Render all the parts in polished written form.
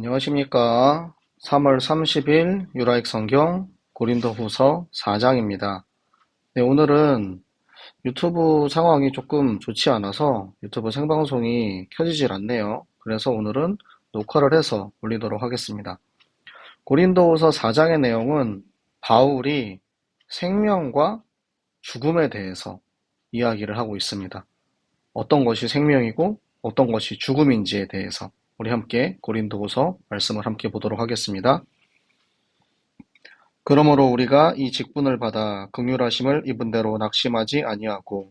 안녕하십니까. 3월 30일 유라익 성경 고린도후서 4장입니다. 네, 오늘은 유튜브 상황이 조금 좋지 않아서 유튜브 생방송이 켜지질 않네요. 그래서 오늘은 녹화를 해서 올리도록 하겠습니다. 고린도후서 4장의 내용은 바울이 생명과 죽음에 대해서 이야기를 하고 있습니다. 어떤 것이 생명이고 어떤 것이 죽음인지에 대해서 우리 함께 고린도후서 말씀을 함께 보도록 하겠습니다. 그러므로 우리가 이 직분을 받아 긍휼하심을 입은 대로 낙심하지 아니하고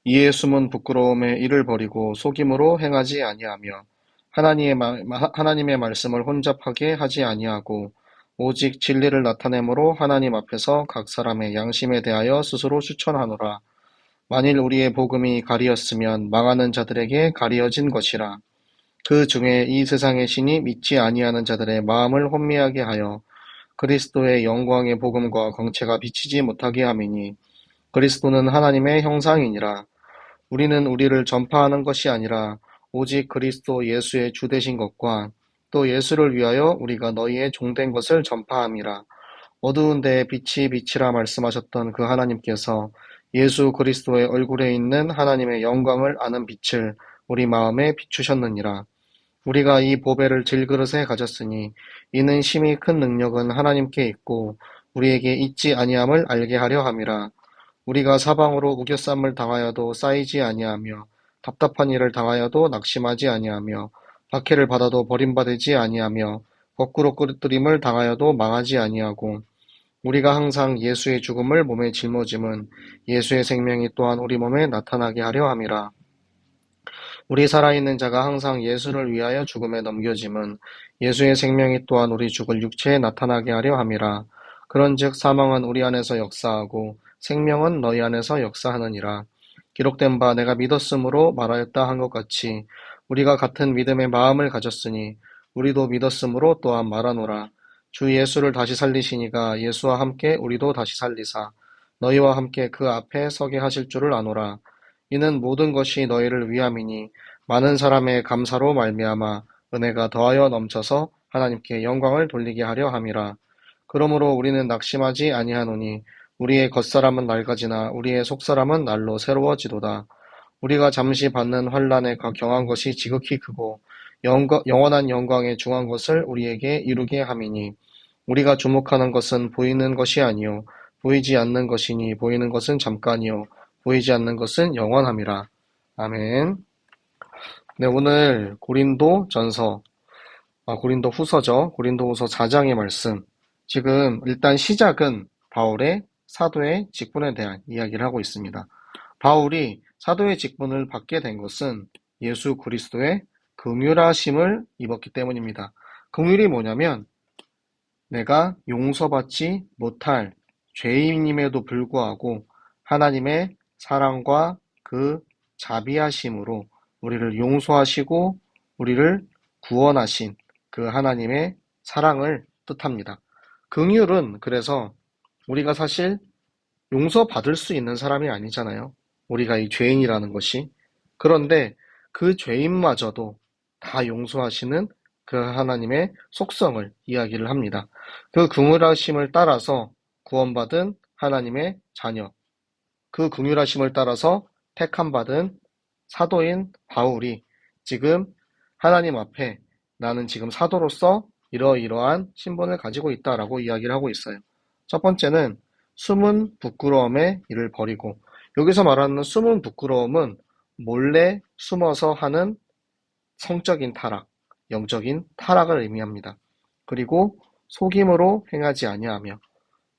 이에 숨은 부끄러움에 이를 버리고 속임으로 행하지 아니하며 하나님의 말씀을 혼잡하게 하지 아니하고 오직 진리를 나타내므로 하나님 앞에서 각 사람의 양심에 대하여 스스로 추천하노라. 만일 우리의 복음이 가리었으면 망하는 자들에게 가리어진 것이라. 그 중에 이 세상의 신이 믿지 아니하는 자들의 마음을 혼미하게 하여 그리스도의 영광의 복음과 광채가 비치지 못하게 함이니 그리스도는 하나님의 형상이니라. 우리는 우리를 전파하는 것이 아니라 오직 그리스도 예수의 주 되신 것과 또 예수를 위하여 우리가 너희의 종된 것을 전파함이라. 어두운 데에 빛이 빛이라 말씀하셨던 그 하나님께서 예수 그리스도의 얼굴에 있는 하나님의 영광을 아는 빛을 우리 마음에 비추셨느니라. 우리가 이 보배를 질그릇에 가졌으니 이는 심히 큰 능력은 하나님께 있고 우리에게 있지 아니함을 알게 하려 함이라. 우리가 사방으로 우겨쌈을 당하여도 쌓이지 아니하며 답답한 일을 당하여도 낙심하지 아니하며 박해를 받아도 버림받지 아니하며 거꾸로 끌어들임을 당하여도 망하지 아니하고 우리가 항상 예수의 죽음을 몸에 짊어짐은 예수의 생명이 또한 우리 몸에 나타나게 하려 함이라. 우리 살아있는 자가 항상 예수를 위하여 죽음에 넘겨짐은 예수의 생명이 또한 우리 죽을 육체에 나타나게 하려 함이라. 그런즉 사망은 우리 안에서 역사하고 생명은 너희 안에서 역사하느니라. 기록된 바 내가 믿었으므로 말하였다 한 것 같이 우리가 같은 믿음의 마음을 가졌으니 우리도 믿었으므로 또한 말하노라. 주 예수를 다시 살리시니가 예수와 함께 우리도 다시 살리사 너희와 함께 그 앞에 서게 하실 줄을 아노라. 이는 모든 것이 너희를 위함이니 많은 사람의 감사로 말미암아 은혜가 더하여 넘쳐서 하나님께 영광을 돌리게 하려 함이라. 그러므로 우리는 낙심하지 아니하노니 우리의 겉사람은 낡아지나 우리의 속사람은 날로 새로워지도다. 우리가 잠시 받는 환난에 경한 것이 지극히 크고 영원한 영광에 중한 것을 우리에게 이루게 함이니 우리가 주목하는 것은 보이는 것이 아니요 보이지 않는 것이니 보이는 것은 잠깐이요 보이지 않는 것은 영원함이라. 아멘. 네, 오늘 고린도 후서죠. 고린도 후서 4장의 말씀. 지금 일단 시작은 바울의 사도의 직분에 대한 이야기를 하고 있습니다. 바울이 사도의 직분을 받게 된 것은 예수 그리스도의 긍휼하심을 입었기 때문입니다. 긍휼이 뭐냐면 내가 용서받지 못할 죄인임에도 불구하고 하나님의 사랑과 그 자비하심으로 우리를 용서하시고 우리를 구원하신 그 하나님의 사랑을 뜻합니다. 긍휼은 그래서 우리가 사실 용서받을 수 있는 사람이 아니잖아요. 우리가 이 죄인이라는 것이. 그런데 그 죄인마저도 다 용서하시는 그 하나님의 속성을 이야기를 합니다. 그 긍휼하심을 따라서 구원받은 하나님의 자녀, 그 긍휼하심을 따라서 택함받은 사도인 바울이 지금 하나님 앞에 나는 지금 사도로서 이러이러한 신분을 가지고 있다라고 이야기를 하고 있어요. 첫 번째는 숨은 부끄러움의 일을 버리고, 여기서 말하는 숨은 부끄러움은 몰래 숨어서 하는 성적인 타락, 영적인 타락을 의미합니다. 그리고 속임으로 행하지 아니하며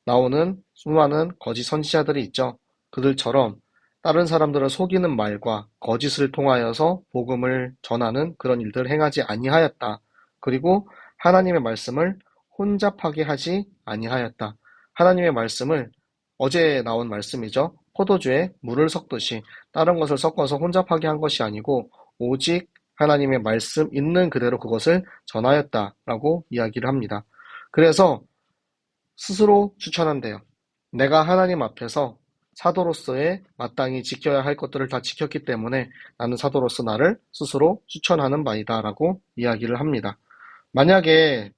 나오는 수많은 거짓 선지자들이 있죠. 그들처럼 다른 사람들을 속이는 말과 거짓을 통하여서 복음을 전하는 그런 일들을 행하지 아니하였다. 그리고 하나님의 말씀을 혼잡하게 하지 아니하였다. 하나님의 말씀을 어제 나온 말씀이죠. 포도주에 물을 섞듯이 다른 것을 섞어서 혼잡하게 한 것이 아니고 오직 하나님의 말씀 있는 그대로 그것을 전하였다라고 이야기를 합니다. 그래서 스스로 추천한대요. 내가 하나님 앞에서 사도로서의 마땅히 지켜야 할 것들을 다 지켰기 때문에 나는 사도로서 나를 스스로 추천하는 바이다 라고 이야기를 합니다. 만약에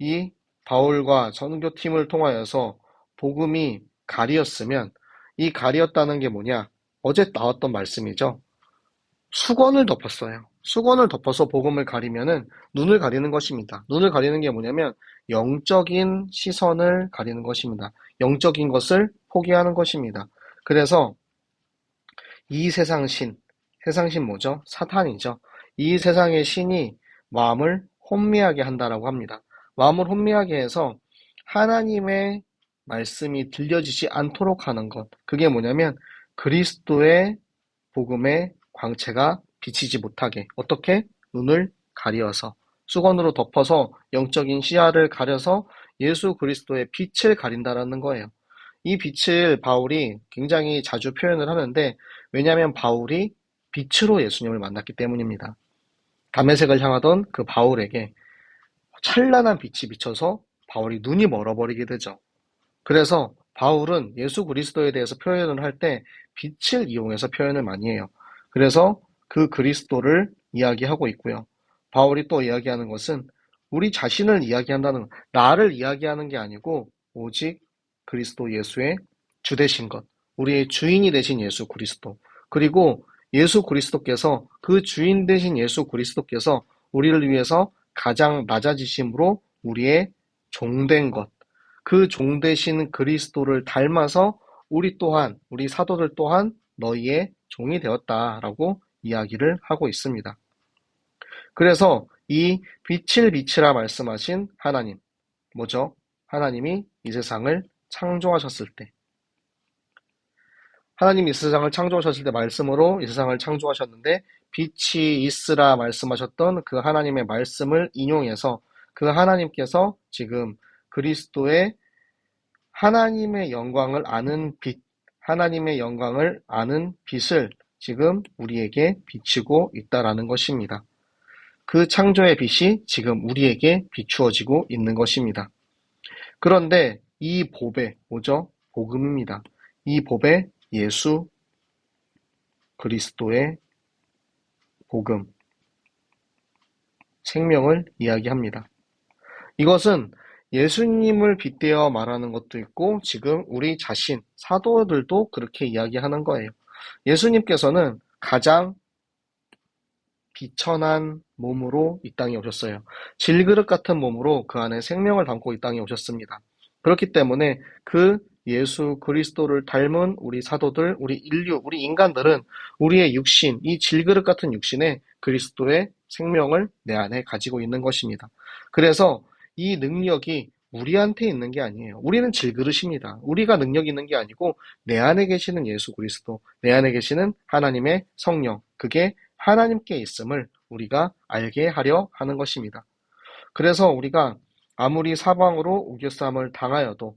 이 바울과 선교팀을 통하여서 복음이 가리었으면 이 가리었다는 게 뭐냐? 어제 나왔던 말씀이죠. 수건을 덮었어요. 수건을 덮어서 복음을 가리면은 눈을 가리는 것입니다. 눈을 가리는 게 뭐냐면 영적인 시선을 가리는 것입니다. 영적인 것을 포기하는 것입니다. 그래서 이 세상 신 뭐죠? 사탄이죠. 이 세상의 신이 마음을 혼미하게 한다라고 합니다. 마음을 혼미하게 해서 하나님의 말씀이 들려지지 않도록 하는 것. 그게 뭐냐면 그리스도의 복음의 광채가 비치지 못하게 어떻게? 눈을 가리어서 수건으로 덮어서 영적인 시야를 가려서 예수 그리스도의 빛을 가린다라는 거예요. 이 빛을 바울이 굉장히 자주 표현을 하는데 왜냐하면 바울이 빛으로 예수님을 만났기 때문입니다. 다메섹을 향하던 그 바울에게 찬란한 빛이 비쳐서 바울이 눈이 멀어버리게 되죠. 그래서 바울은 예수 그리스도에 대해서 표현을 할 때 빛을 이용해서 표현을 많이 해요. 그래서 그 그리스도를 이야기하고 있고요. 바울이 또 이야기하는 것은 우리 자신을 이야기한다는 나를 이야기하는 게 아니고 오직 그리스도 예수의 주 되신 것, 우리의 주인이 되신 예수 그리스도, 그리고 예수 그리스도께서 그 주인 되신 예수 그리스도께서 우리를 위해서 가장 낮아지심으로 우리의 종된 것, 그 종 되신 그리스도를 닮아서 우리 또한, 우리 사도들 또한 너희의 종이 되었다라고 이야기를 하고 있습니다. 그래서 이 빛을 비치라 말씀하신 하나님, 뭐죠? 하나님이 이 세상을 창조하셨을 때, 하나님이 이 세상을 창조하셨을 때 말씀으로 이 세상을 창조하셨는데 빛이 있으라 말씀하셨던 그 하나님의 말씀을 인용해서 그 하나님께서 지금 그리스도의 하나님의 영광을 아는 빛, 하나님의 영광을 아는 빛을 지금 우리에게 비추고 있다라는 것입니다. 그 창조의 빛이 지금 우리에게 비추어지고 있는 것입니다. 그런데 이 보배, 뭐죠? 복음입니다. 이 보배, 예수 그리스도의 복음, 생명을 이야기합니다. 이것은 예수님을 빗대어 말하는 것도 있고 지금 우리 자신, 사도들도 그렇게 이야기하는 거예요. 예수님께서는 가장 비천한 몸으로 이 땅에 오셨어요. 질그릇 같은 몸으로 그 안에 생명을 담고 이 땅에 오셨습니다. 그렇기 때문에 그 예수 그리스도를 닮은 우리 사도들, 우리 인류, 우리 인간들은 우리의 육신, 이 질그릇 같은 육신에 그리스도의 생명을 내 안에 가지고 있는 것입니다. 그래서 이 능력이 우리한테 있는 게 아니에요. 우리는 질그릇입니다. 우리가 능력 있는 게 아니고 내 안에 계시는 예수 그리스도, 내 안에 계시는 하나님의 성령, 그게 하나님께 있음을 우리가 알게 하려 하는 것입니다. 그래서 우리가 아무리 사방으로 우겨쌈을 당하여도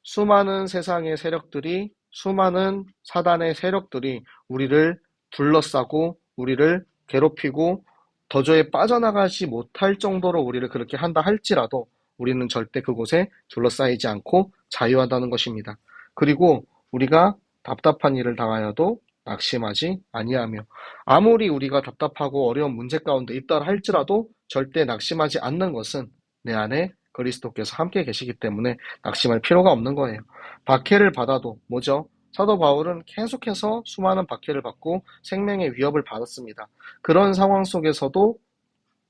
수많은 세상의 세력들이, 수많은 사단의 세력들이 우리를 둘러싸고 우리를 괴롭히고 도저히 빠져나가지 못할 정도로 우리를 그렇게 한다 할지라도 우리는 절대 그곳에 둘러싸이지 않고 자유하다는 것입니다. 그리고 우리가 답답한 일을 당하여도 낙심하지 아니하며 아무리 우리가 답답하고 어려운 문제 가운데 있다 할지라도 절대 낙심하지 않는 것은 내 안에 그리스도께서 함께 계시기 때문에 낙심할 필요가 없는 거예요. 박해를 받아도 뭐죠? 사도 바울은 계속해서 수많은 박해를 받고 생명의 위협을 받았습니다. 그런 상황 속에서도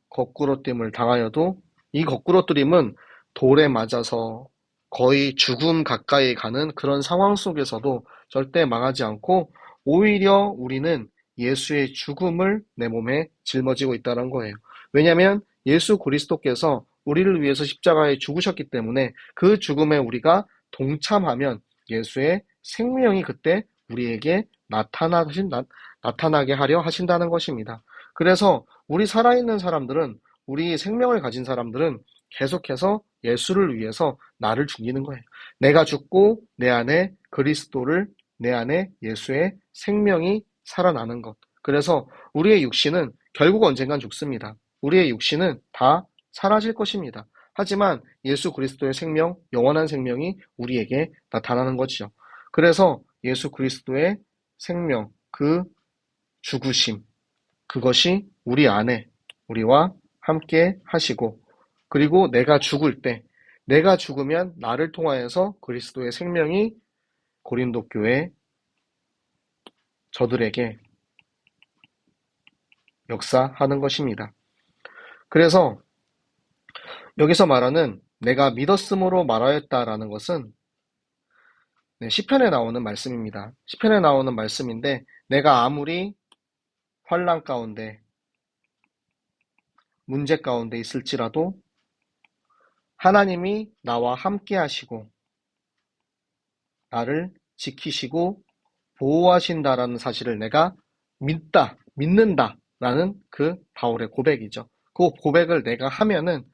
거꾸로짐을 당하여도 이 거꾸로뜨림은 돌에 맞아서 거의 죽음 가까이 가는 그런 상황 속에서도 절대 망하지 않고 오히려 우리는 예수의 죽음을 내 몸에 짊어지고 있다는 거예요. 왜냐하면 예수 그리스도께서 우리를 위해서 십자가에 죽으셨기 때문에 그 죽음에 우리가 동참하면 예수의 생명이 그때 우리에게 나타나게 하려 하신다는 것입니다. 그래서 우리 살아있는 사람들은, 우리 생명을 가진 사람들은 계속해서 예수를 위해서 나를 죽이는 거예요. 내가 죽고 내 안에 그리스도를, 내 안에 예수의 생명이 살아나는 것. 그래서 우리의 육신은 결국 언젠간 죽습니다. 우리의 육신은 다 사라질 것입니다. 하지만 예수 그리스도의 생명, 영원한 생명이 우리에게 나타나는 것이죠. 그래서 예수 그리스도의 생명, 그 죽으심, 그것이 우리 안에, 우리와 함께 하시고, 그리고 내가 죽을 때, 내가 죽으면 나를 통하여서 그리스도의 생명이 고린도 교회 저들에게 역사하는 것입니다. 그래서 여기서 말하는 내가 믿었음으로 말하였다라는 것은 시편에 나오는 말씀입니다. 시편에 나오는 말씀인데, 내가 아무리 환난 가운데, 문제 가운데 있을지라도 하나님이 나와 함께 하시고 나를 지키시고 보호하신다라는 사실을 내가 믿는다라는 그 바울의 고백이죠. 그 고백을 내가 하면은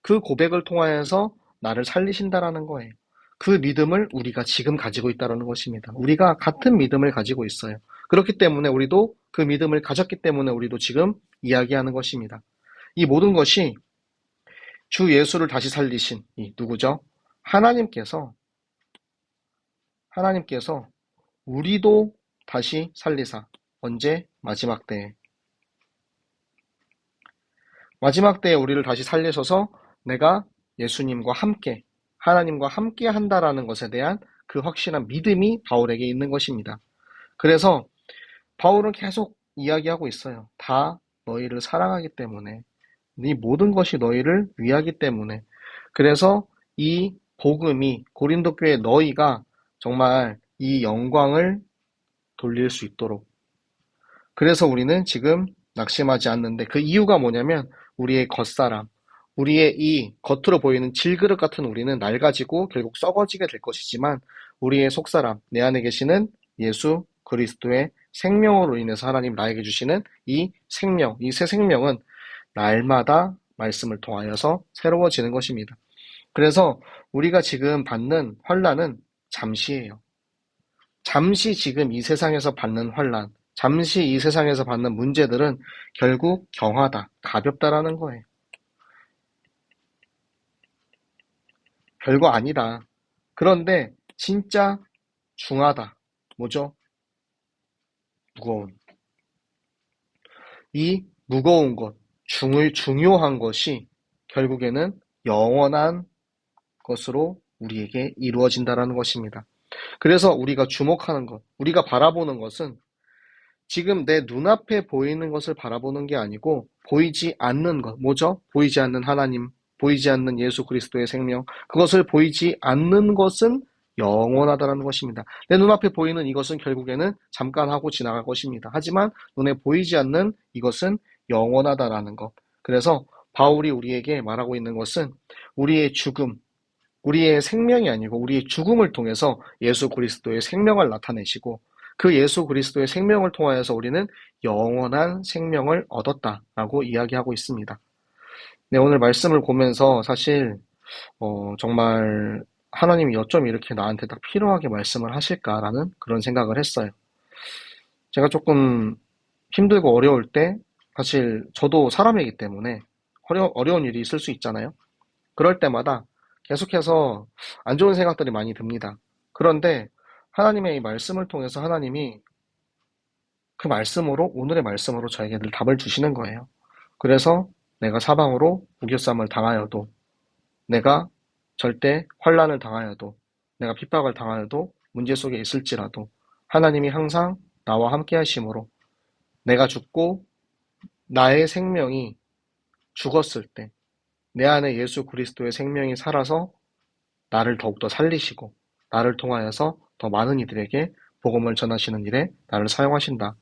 그 고백을 통하여서 나를 살리신다라는 거예요. 그 믿음을 우리가 지금 가지고 있다는 것입니다. 우리가 같은 믿음을 가지고 있어요. 그렇기 때문에 우리도 그 믿음을 가졌기 때문에 우리도 지금 이야기하는 것입니다. 이 모든 것이 주 예수를 다시 살리신 이 누구죠? 하나님께서 우리도 다시 살리사. 언제? 마지막 때에. 마지막 때에 우리를 다시 살리셔서 내가 예수님과 함께, 하나님과 함께 한다라는 것에 대한 그 확실한 믿음이 바울에게 있는 것입니다. 그래서 바울은 계속 이야기하고 있어요. 다 너희를 사랑하기 때문에, 이 모든 것이 너희를 위하기 때문에. 그래서 이 복음이 고린도 교회 너희가 정말 이 영광을 돌릴 수 있도록, 그래서 우리는 지금 낙심하지 않는데, 그 이유가 뭐냐면 우리의 겉사람, 우리의 이 겉으로 보이는 질그릇 같은 우리는 낡아지고 결국 썩어지게 될 것이지만, 우리의 속사람, 내 안에 계시는 예수 그리스도의 생명으로 인해서 하나님 나에게 주시는 이 생명, 이 새 생명은 날마다 말씀을 통하여서 새로워지는 것입니다. 그래서 우리가 지금 받는 환난은 잠시예요. 잠시 지금 이 세상에서 받는 환난, 잠시 이 세상에서 받는 문제들은 결국 경하다, 가볍다라는 거예요. 별거 아니다. 그런데 진짜 중하다. 뭐죠? 무거운. 이 무거운 것, 중요한 것이 결국에는 영원한 것으로 우리에게 이루어진다라는 것입니다. 그래서 우리가 주목하는 것, 우리가 바라보는 것은 지금 내 눈앞에 보이는 것을 바라보는 게 아니고 보이지 않는 것, 뭐죠? 보이지 않는 하나님, 보이지 않는 예수 그리스도의 생명, 그것을 보이지 않는 것은 영원하다라는 것입니다. 내 눈앞에 보이는 이것은 결국에는 잠깐 하고 지나갈 것입니다. 하지만 눈에 보이지 않는 이것은 영원하다라는 것. 그래서 바울이 우리에게 말하고 있는 것은 우리의 죽음, 우리의 생명이 아니고 우리의 죽음을 통해서 예수 그리스도의 생명을 나타내시고, 그 예수 그리스도의 생명을 통하여서 우리는 영원한 생명을 얻었다라고 이야기하고 있습니다. 네, 오늘 말씀을 보면서 사실 정말 하나님이 어쩜 이렇게 나한테 딱 필요하게 말씀을 하실까라는 그런 생각을 했어요. 제가 조금 힘들고 어려울 때 사실 저도 사람이기 때문에 어려운 일이 있을 수 있잖아요. 그럴 때마다 계속해서 안 좋은 생각들이 많이 듭니다. 그런데 하나님의 이 말씀을 통해서 하나님이 그 말씀으로, 오늘의 말씀으로 저에게 늘 답을 주시는 거예요. 그래서 내가 사방으로 무교쌈을 당하여도, 내가 절대 환난을 당하여도, 내가 핍박을 당하여도, 문제 속에 있을지라도 하나님이 항상 나와 함께 하심으로 내가 죽고 나의 생명이 죽었을 때 내 안에 예수 그리스도의 생명이 살아서 나를 더욱더 살리시고 나를 통하여서 더 많은 이들에게 복음을 전하시는 일에 나를 사용하신다.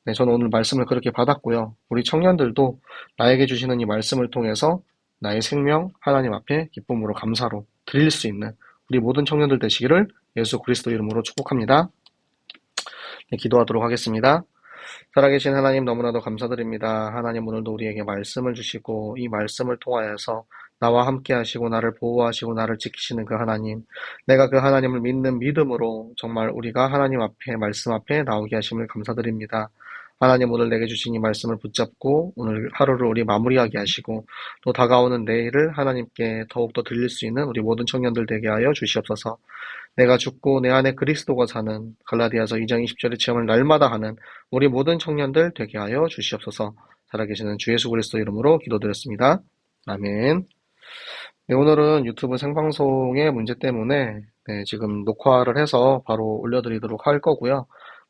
네, 저는 오늘 말씀을 그렇게 받았고요. 우리 청년들도 나에게 주시는 이 말씀을 통해서 나의 생명 하나님 앞에 기쁨으로 감사로 드릴 수 있는 우리 모든 청년들 되시기를 예수 그리스도 이름으로 축복합니다. 네, 기도하도록 하겠습니다. 살아계신 하나님 너무나도 감사드립니다. 하나님 오늘도 우리에게 말씀을 주시고 이 말씀을 통하여서 나와 함께 하시고 나를 보호하시고 나를 지키시는 그 하나님, 내가 그 하나님을 믿는 믿음으로 정말 우리가 하나님 앞에 말씀 앞에 나오게 하심을 감사드립니다. 하나님 오늘 내게 주신 이 말씀을 붙잡고 오늘 하루를 우리 마무리하게 하시고 또 다가오는 내일을 하나님께 더욱더 들릴 수 있는 우리 모든 청년들 되게 하여 주시옵소서. 내가 죽고 내 안에 그리스도가 사는 갈라디아서 2장 20절의 체험을 날마다 하는 우리 모든 청년들 되게 하여 주시옵소서. 살아계시는 주 예수 그리스도 이름으로 기도드렸습니다. 아멘. 네, 오늘은 유튜브 생방송의 문제 때문에 네, 지금 녹화를 해서 바로 올려드리도록 할 거고요.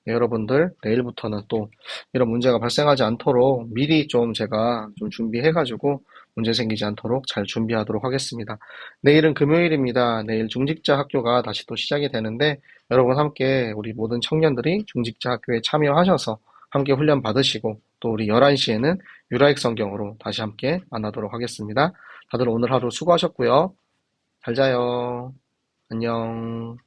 네, 여러분들 내일부터는 또 이런 문제가 발생하지 않도록 미리 좀 제가 좀 준비해가지고 문제 생기지 않도록 잘 준비하도록 하겠습니다. 내일은 금요일입니다. 내일 중직자 학교가 다시 또 시작이 되는데 여러분 함께 우리 모든 청년들이 중직자 학교에 참여하셔서 함께 훈련 받으시고 또 우리 11시에는 유라익 성경으로 다시 함께 만나도록 하겠습니다. 다들 오늘 하루 수고하셨고요. 잘 자요. 안녕.